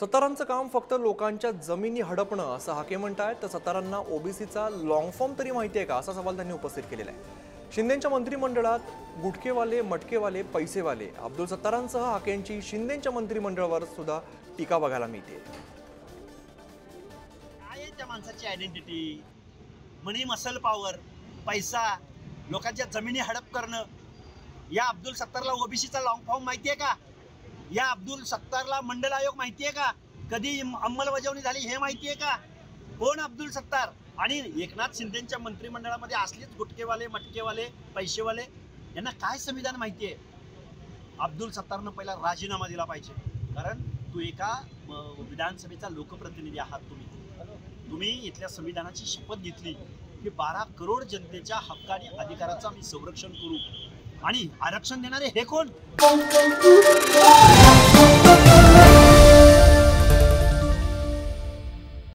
सत्तारांचं काम फक्त लोकांच्या जमिनी हडपणं असं हाके म्हणतायत, तर सत्तारांना ओबीसीचा लॉंग फॉर्म तरी माहिती आहे का असा सवाल त्यांनी उपस्थित केलेला आहे। शिंदेंच्या मंत्रिमंडळात गुटखेवाले, मटकेवाले, पैसेवाले अब्दुल सत्तारांसह हाकेंची शिंदेंच्या मंत्रिमंडळावर सुद्धा टीका बघायला मिळते। काय त्या माणसाची आयडेंटिटी, मनी मसल पॉवर, पैसा, लोकांच्या जमिनी हडप करणं, या अब्दुल सत्तारला ओबीसीचा लॉंग फॉर्म माहितीये का? या अब्दुल सत्तारला मंडल आयोग माहितीये का? कधी अंमलबजावणी झाली हे माहितीये का? कोण अब्दुल सत्तार? आणि एकनाथ शिंदेच्या मंत्रिमंडळामध्ये असलेच गुटकेवाले, मटकेवाले, पैसेवाले यांना काय संविधान माहितीये? अब्दुल सत्तारनं पहिला राजीनामा दिला पाहिजे, कारण तू एका विधानसभेचा लोकप्रतिनिधी आहात। तुम्ही इथल्या संविधानाची शपथ घेतली की 12 करोड जनतेच्या हक्क आणि अधिकाराचं आम्ही संरक्षण करू, आणि आरक्षण देणारे हे कोण?